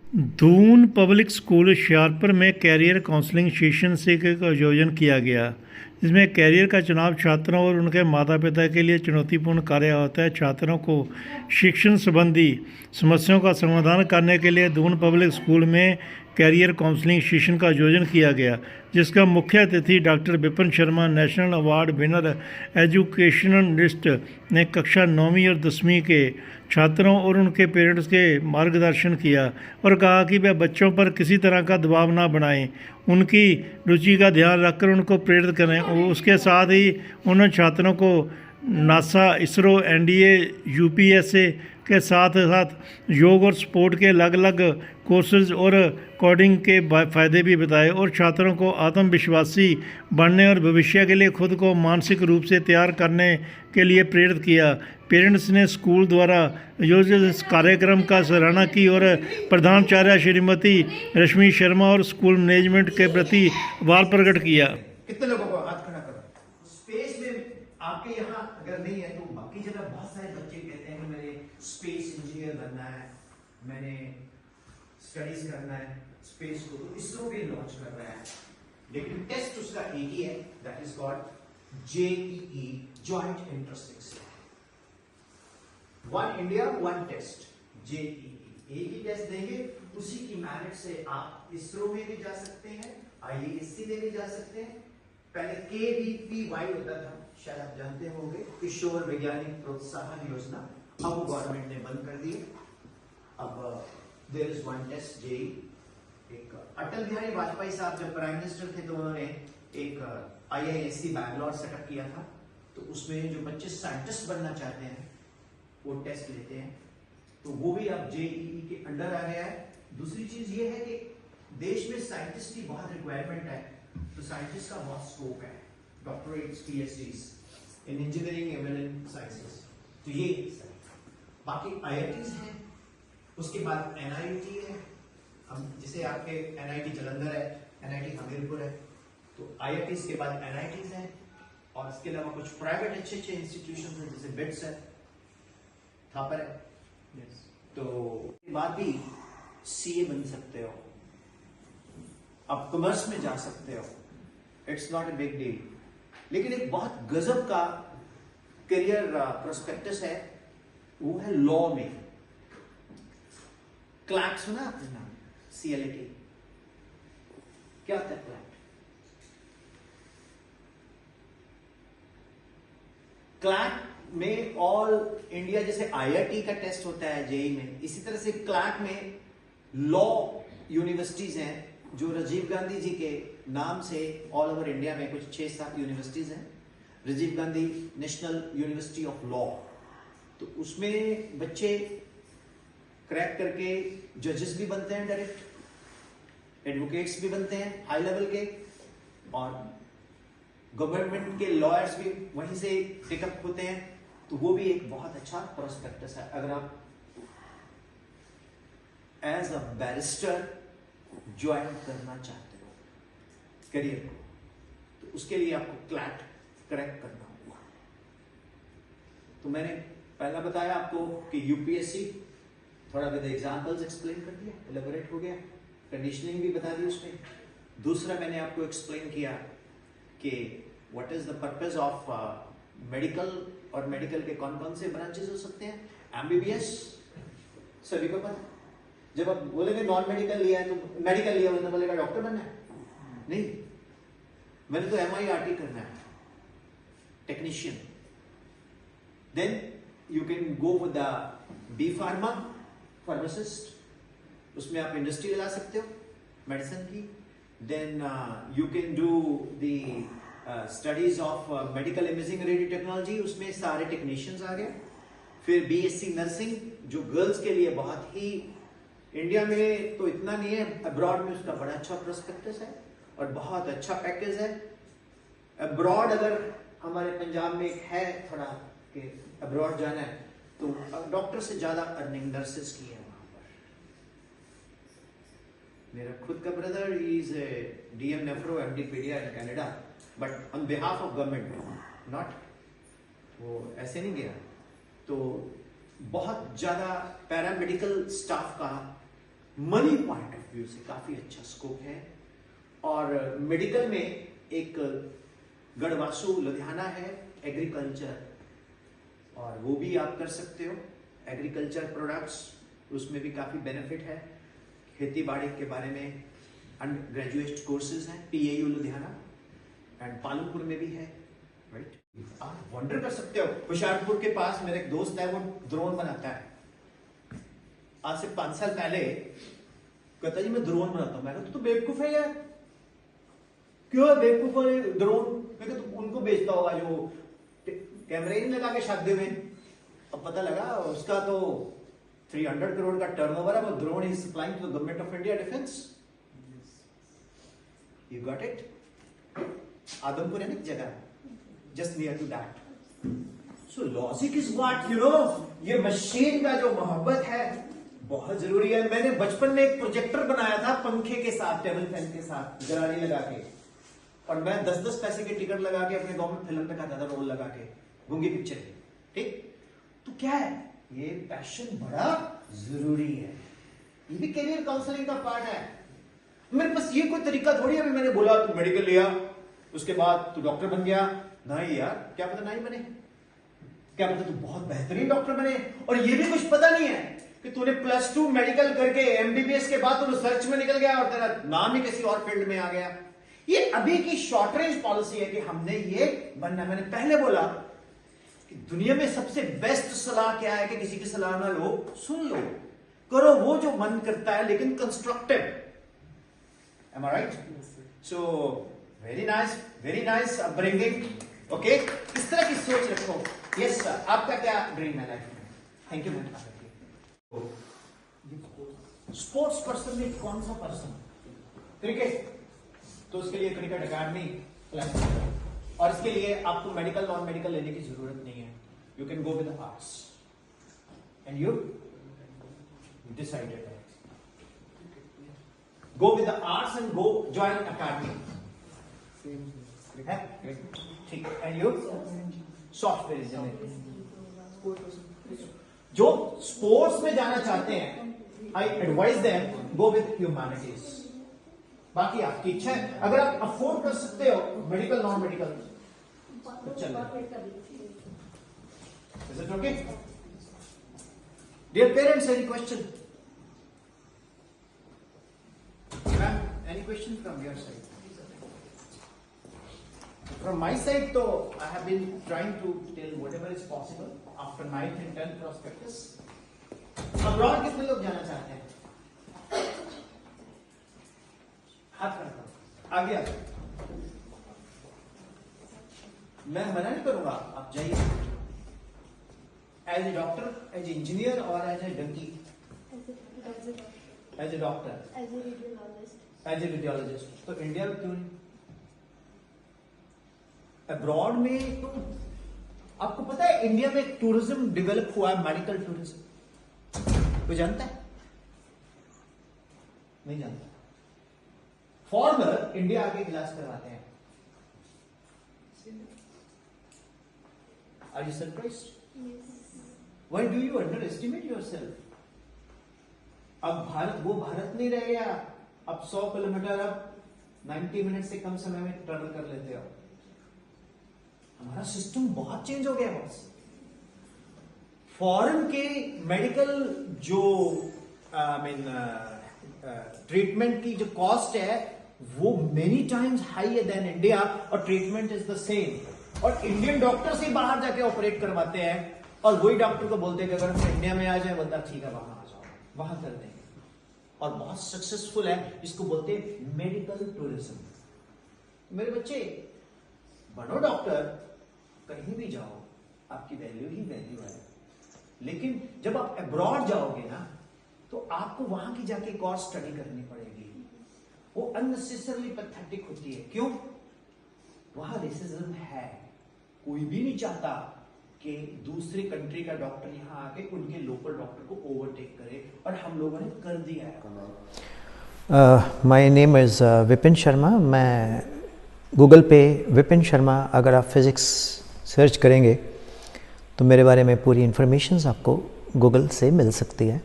Doon public school Hoshiarpur में career counselling session से का आयोजन किया गया, जिसमें कैरियर का चुनाव छात्रों और उनके माता पिता के लिए चुनौतीपूर्ण कार्य होता है। छात्रों को शिक्षण संबंधी समस्याओं का समाधान करने के लिए दून पब्लिक स्कूल में कैरियर काउंसलिंग सेशन का आयोजन किया गया, जिसका मुख्य अतिथि doctor Vipin Sharma, national award winner educationist ने कक्षा 9वीं और 10वीं के छात्रों और उनके पेरेंट्स के मार्गदर्शन किया और कहा कि वे बच्चों पर किसी तरह का दबाव ना बनाएं, उनकी रुचि का ध्यान रखकर उनको प्रेरित करें। उसके साथ ही उन्होंने छात्रों को नासा, इसरो, एनडीए, यूपीएसए के साथ साथ योग और स्पोर्ट के अलग अलग कोर्सेज और कोडिंग के फ़ायदे भी बताए और छात्रों को आत्मविश्वासी बनने और भविष्य के लिए खुद को मानसिक रूप से तैयार करने के लिए प्रेरित किया। पेरेंट्स ने स्कूल द्वारा आयोजित इस कार्यक्रम का सराहना की और प्रधानाचार्य श्रीमती रश्मि शर्मा और स्कूल मैनेजमेंट के प्रति आभार प्रकट किया। कितने लोगों को हाथ खड़ा करो। स्पेस में आपके यहाँ अगर नहीं है तो बाकी जगह बहुत सारे बच्चे कहते हैं कि मैंने स्पेस इंजीनियर बनना है, मैंने स्टडीज करना है स्पेस को, तो इसरो भी लॉन्च कर रहा है, लेकिन टेस्ट उसका एक ही है, that is called JEE, joint entrance exam. One India one test, JEE, एक ही टेस्ट देंगे, उसी की मेरिट से आप इसरो में भी जा सकते हैं, आईएएससी में भी जा सकते हैं। पहले केवीपीवाई होता था, शायद आप जानते होंगे, किशोर वैज्ञानिक प्रोत्साहन योजना, अब गवर्नमेंट ने बंद कर दी। अब there is one test, JEE. एक अटल बिहारी वाजपेयी साहब जब प्राइम मिनिस्टर थे तो उन्होंने एक आईआईएससी बैंगलोर सेटअप किया था, तो उसमें जो बच्चे साइंटिस्ट बनना चाहते हैं वो टेस्ट लेते हैं, तो वो भी अब जेईई के अंडर आ गया है। दूसरी चीज ये है कि देश में साइंटिस्ट की बहुत रिक्वायरमेंट है, तो साइंटिस्ट का बहुत स्कोप है, डॉक्टरेट्स, पीएचडीज इन इंजीनियरिंग एवं साइंसेस। तो ये बाकी आईआईटीज हैं, उसके बाद एनआईटी है, हम जैसे आपके एनआईटी जालंधर है, एनआईटी हमीरपुर है, तो आईआईटीज के बाद एनआईटीज हैं, और इसके अलावा कुछ प्राइवेट अच्छे अच्छे इंस्टीट्यूशन हैं जैसे बिट्स है, थापर है। yes. तो बाद भी सीए बन सकते हो, आप कॉमर्स में जा सकते हो, it's not a big deal. लेकिन एक बहुत गजब का करियर प्रोस्पेक्टस है, वो है लॉ में। क्लैट सुना आपने नाम? CLAT क्या होता है? क्लैट में ऑल इंडिया, जैसे आईआईटी का टेस्ट होता है जेई में, इसी तरह से क्लैट में लॉ यूनिवर्सिटीज हैं जो राजीव गांधी जी के नाम से ऑल ओवर इंडिया में कुछ 6-7 यूनिवर्सिटीज हैं। Rajiv Gandhi national university of law, तो उसमें बच्चे क्रैक करके जजेस भी बनते हैं, डायरेक्ट एडवोकेट्स भी बनते हैं हाई लेवल के, और गवर्नमेंट के लॉयर्स भी वहीं से पिकअप होते हैं। तो वो भी एक बहुत अच्छा प्रोस्पेक्टस है अगर आप एज अ बैरिस्टर ज्वाइन करना चाहते हो करियर को, तो उसके लिए आपको क्लैट क्रैक करना होगा। तो मैंने पहला बताया आपको कि यूपीएससी, थोड़ा विद एग्जांपल्स एक्सप्लेन कर दिया, एलेबोरेट हो गया, कंडीशनिंग भी बता दी उसमें। दूसरा मैंने आपको एक्सप्लेन किया कि what is the purpose of medical, और मेडिकल के कौन कौन से ब्रांचेस हो सकते हैं। एमबीबीएस सभी को पता, जब आप बोलेंगे नॉन मेडिकल लिया है तो मेडिकल लिया मतलब बोलेगा डॉक्टर बनना है, नहीं, मैंने तो MIRT करना है, technician. Then you can go with the B pharma, pharmacist, उसमें आप इंडस्ट्री लगा सकते हो मेडिसिन की। Then you can do the studies of medical imaging radio technology, उसमें सारे टेक्नीशियंस आ गए। फिर बीएससी नर्सिंग, जो गर्ल्स के लिए बहुत ही, इंडिया में तो इतना नहीं है, अब्रॉड में उसका बड़ा अच्छा प्रोस्पेक्टस है और बहुत अच्छा पैकेज है। अब्रॉड अगर हमारे पंजाब में है थोड़ा कि अब्रॉड जाना है, तो डॉक्टर से ज्यादा अर्निंग नर्सेस की है वहां पर। मेरा खुद का brother is DM nephro MD-Pedia in Canada, but on behalf of government, not, वो ऐसे नहीं गया। तो बहुत ज्यादा पैरामेडिकल स्टाफ का मनी पॉइंट ऑफ व्यू से काफी अच्छा स्कोप है। और मेडिकल में एक गढ़वासु लुधियाना है एग्रीकल्चर, और वो भी आप कर सकते हो। एग्रीकल्चर प्रोडक्ट्स, उसमें भी काफी बेनिफिट है। खेती बाड़ी के बारे में अंडर ग्रेजुएट कोर्सेज हैं, PAU लुधियाना एंड पालमपुर में भी है, राइट। आप वंडर कर सकते हो। होशियारपुर के पास मेरा एक दोस्त है, वो ड्रोन बनाता है। आज से 5 साल पहले कहता जी मैं ड्रोन बनाता हूं। मैं कहता तो बेवकूफ है यार, क्यों बेवकूफ है ड्रोन? मैं कहता तो उनको बेचता होगा जो कैमरे नहीं लगा के शादी में। अब पता लगा उसका तो 300 करोड़ का टर्नओवर है। वो drone is supplying to the government of India defence. You got it? Adampur है ना जगह, just near to that. So logic is what you know. ये मशीन का जो मोहब्बत है बहुत जरूरी है। मैंने बचपन में एक प्रोजेक्टर बनाया था पंखे के साथ, टेबल फैन के साथ, जरानी लगा के, और मैं 10-10 पैसे के टिकट लगा के अपने गांव में फिल्म दिखाता था, रोल लगा के, गूंगी पिक्चर। ठीक, तो क्या है, ये पैशन बड़ा जरूरी है। ये भी करियर काउंसलिंग का पार्ट है। मेरे पास ये कोई तरीका थोड़ी है अभी मैंने बोला तू मेडिकल लिया उसके बाद तू डॉक्टर बन गया। नहीं यार, क्या पता नहीं बने, क्या पता तू बहुत बेहतरीन डॉक्टर बने। और ये भी कुछ पता नहीं है कि तूने +2 मेडिकल करके MBBS के बाद तू रिसर्च में निकल गया और तेरा नाम ही किसी और फील्ड में आ गया। ये अभी की शॉर्ट रेंज पॉलिसी है कि हमने ये बनना। मैंने पहले बोला कि दुनिया में सबसे बेस्ट सलाह क्या है कि किसी की सलाह ना लो, सुन लो, करो वो जो मन करता है, लेकिन constructive. Am I right? So very nice upbringing. Okay, इस तरह की सोच रखो। Yes sir, आपका क्या ड्रीम है लाइफ में? Thank you ma'am. Sports person में कौन सा पर्सन? क्रिकेट, तो उसके लिए क्रिकेट अकेडमी प्लान करो। और इसके लिए आपको मेडिकल नॉन मेडिकल लेने की जरूरत नहीं है। You can go with arts and you decided है। Go with the arts and go join academy. ठीक, and you? Software engineering. जो स्पोर्ट्स में जाना चाहते हैं, I advise them go with humanities. बाकी आपकी इच्छा है। अगर आप अफोर्ड कर सकते हो मेडिकल नॉन मेडिकल तो चलिए। Is it okay? Dear parents, any question? Ma'am, any question from your side? From my side, though, I have been trying to tell whatever is possible after 9th and 10th prospectus. Abroad कितने लोग जाना चाहते हैं? हाथ रखो, आगे आ जाओ। मैं मना नहीं करूंगा, आप जाइए। As a doctor, as a engineer और as a donkey? As a doctor, as a radiologist. तो इंडिया में क्यों नहीं? अब्रॉड में तो आपको पता है इंडिया में एक टूरिज्म डेवलप हुआ है, मेडिकल टूरिज्म। कोई जानता है? नहीं जानता। फॉरनर इंडिया आके इलाज करवाते हैं। Are you surprised? Why do you underestimate yourself? अब भारत वो भारत नहीं रह गया। अब 100 किलोमीटर अब 90 मिनट से कम समय में ट्रेवल कर लेते हो। हमारा सिस्टम बहुत चेंज हो गया बॉस। फॉरेन के मेडिकल जो ट्रीटमेंट की जो कॉस्ट है वो मेनी टाइम्स हाई है देन इंडिया, और ट्रीटमेंट इज द सेम। और इंडियन डॉक्टर से बाहर जाके ऑपरेट करवाते हैं, और वही डॉक्टर को बोलते हैं कि अगर हम इंडिया में आ जाए, बोलता ठीक है वहां आ जाओ, वहां कर देंगे। और बहुत सक्सेसफुल है, इसको बोलते हैं मेडिकल टूरिज्म। मेरे बच्चे बनो डॉक्टर, कहीं भी जाओ आपकी वैल्यू ही वैल्यू है। लेकिन जब आप अब्रॉड जाओगे ना, तो आपको वहां की जाके एक और स्टडी करनी पड़ेगी। वो अननेसेसरली पैथेटिक होती है। क्यों? वहां रेसिज्म है। कोई भी नहीं चाहता कि दूसरे कंट्री का डॉक्टर यहां आके उनके लोकल डॉक्टर को ओवरटेक करे, और हम लोगों ने कर दिया है। My name is Vipin Sharma. मैं गूगल पे विपिन शर्मा, अगर आप फिज़िक्स सर्च करेंगे तो मेरे बारे में पूरी इन्फॉर्मेशन आपको गूगल से मिल सकती है।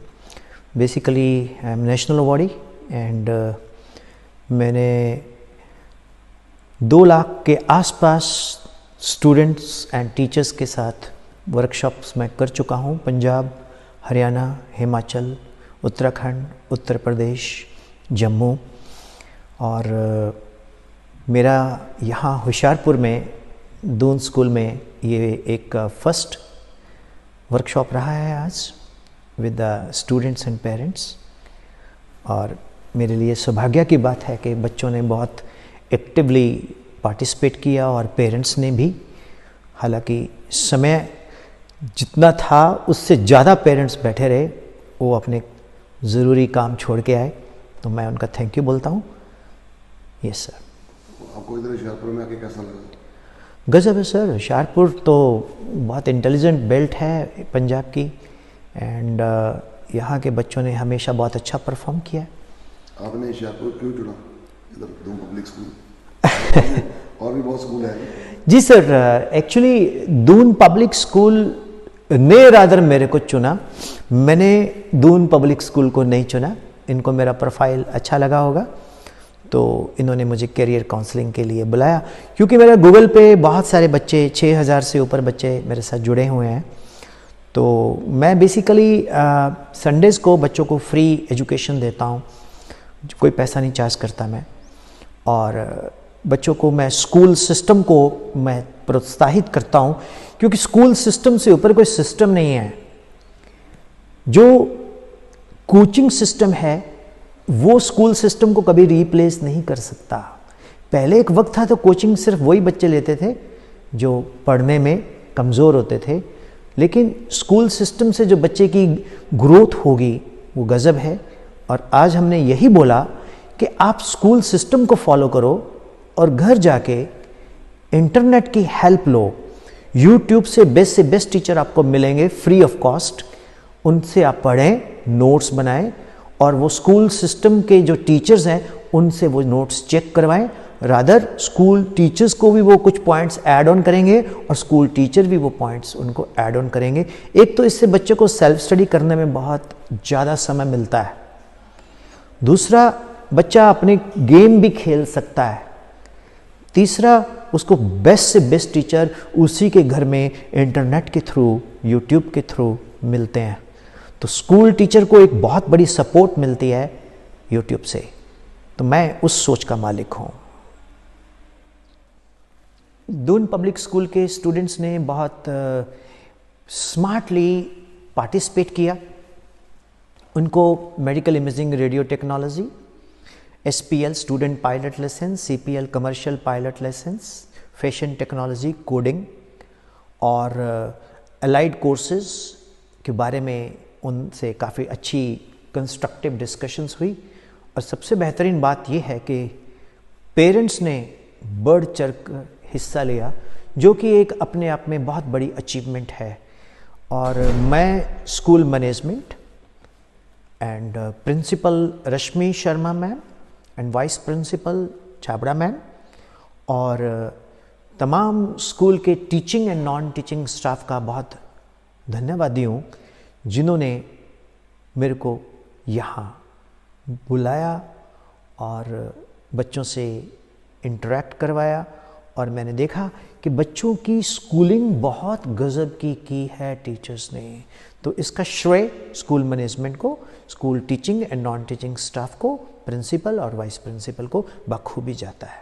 Basically I am national awardee and मैंने 2 लाख के आसपास स्टूडेंट्स एंड टीचर्स के साथ वर्कशॉप्स मैं कर चुका हूँ। पंजाब, हरियाणा, हिमाचल, उत्तराखंड, उत्तर प्रदेश, जम्मू, और मेरा यहाँ होशियारपुर में दून स्कूल में ये एक फर्स्ट वर्कशॉप रहा है आज with the students and parents. और मेरे लिए सौभाग्य की बात है कि बच्चों ने बहुत एक्टिवली पार्टिसिपेट किया और पेरेंट्स ने भी। हालांकि समय जितना था उससे ज़्यादा पेरेंट्स बैठे रहे, वो अपने ज़रूरी काम छोड़ के आए, तो मैं उनका थैंक यू बोलता हूँ। Yes sir. आपको इधर होशियारपुर में आके कैसा लगा? गजब है सर। होशियारपुर तो बहुत इंटेलिजेंट बेल्ट है पंजाब की, एंड यहाँ के बच्चों ने हमेशा बहुत अच्छा परफॉर्म किया है। आपने होशियारपुर क्यों चुना? इधर दून पब्लिक स्कूल और भी बहुत स्कूल है। जी sir, actually Doon public school ने रादर मेरे को चुना, मैंने दून पब्लिक स्कूल को नहीं चुना। इनको मेरा प्रोफाइल अच्छा लगा होगा तो इन्होंने मुझे करियर काउंसलिंग के लिए बुलाया, क्योंकि मेरा गूगल पे बहुत सारे बच्चे, 6000 से ऊपर बच्चे मेरे साथ जुड़े हुए हैं। तो मैं बेसिकली संडेज़ को बच्चों को फ्री एजुकेशन देता हूँ, कोई पैसा नहीं चार्ज करता मैं। और बच्चों को मैं स्कूल सिस्टम को मैं प्रोत्साहित करता हूँ, क्योंकि स्कूल सिस्टम से ऊपर कोई सिस्टम नहीं है। जो कोचिंग सिस्टम है वो स्कूल सिस्टम को कभी रिप्लेस नहीं कर सकता। पहले एक वक्त था तो कोचिंग सिर्फ वही बच्चे लेते थे जो पढ़ने में कमज़ोर होते थे, लेकिन स्कूल सिस्टम से जो बच्चे की ग्रोथ होगी वो गज़ब है। और आज हमने यही बोला कि आप स्कूल सिस्टम को फॉलो करो और घर जाके इंटरनेट की हेल्प लो। यूट्यूब से बेस्ट टीचर आपको मिलेंगे फ्री ऑफ कॉस्ट, उनसे आप पढ़ें, नोट्स बनाएं, और वो स्कूल सिस्टम के जो टीचर्स हैं उनसे वो नोट्स चेक करवाएं। रादर स्कूल टीचर्स को भी वो कुछ पॉइंट्स ऐड ऑन करेंगे और स्कूल टीचर भी वो पॉइंट्स उनको ऐड ऑन करेंगे। एक तो इससे बच्चे को सेल्फ स्टडी करने में बहुत ज़्यादा समय मिलता है, दूसरा बच्चा अपने गेम भी खेल सकता है, तीसरा उसको बेस्ट से बेस्ट टीचर उसी के घर में इंटरनेट के थ्रू, यूट्यूब के थ्रू मिलते हैं। तो स्कूल टीचर को एक बहुत बड़ी सपोर्ट मिलती है यूट्यूब से। तो मैं उस सोच का मालिक हूँ। दून पब्लिक स्कूल के स्टूडेंट्स ने बहुत स्मार्टली पार्टिसिपेट किया। उनको medical imaging, radio technology, SPL student pilot lesson, CPL commercial pilot lessons, fashion technology, coding और अलाइड कोर्सेज के बारे में उनसे काफ़ी अच्छी कंस्ट्रक्टिव डिस्कशंस हुई। और सबसे बेहतरीन बात यह है कि पेरेंट्स ने बढ़ चढ़ कर हिस्सा लिया, जो कि एक अपने आप में बहुत बड़ी अचीवमेंट है। और मैं school management and principal Rashmi Sharma ma'am and vice principal Chhabra ma'am और तमाम स्कूल के teaching and non teaching staff का बहुत धन्यवादी हूँ, जिन्होंने मेरे को यहाँ बुलाया और बच्चों से इंटरेक्ट करवाया। और मैंने देखा कि बच्चों की स्कूलिंग बहुत गज़ब की है टीचर्स ने। तो इसका श्रेय स्कूल मैनेजमेंट को, school teaching and non teaching staff को, प्रिंसिपल और वाइस प्रिंसिपल को बखूबी जाता है।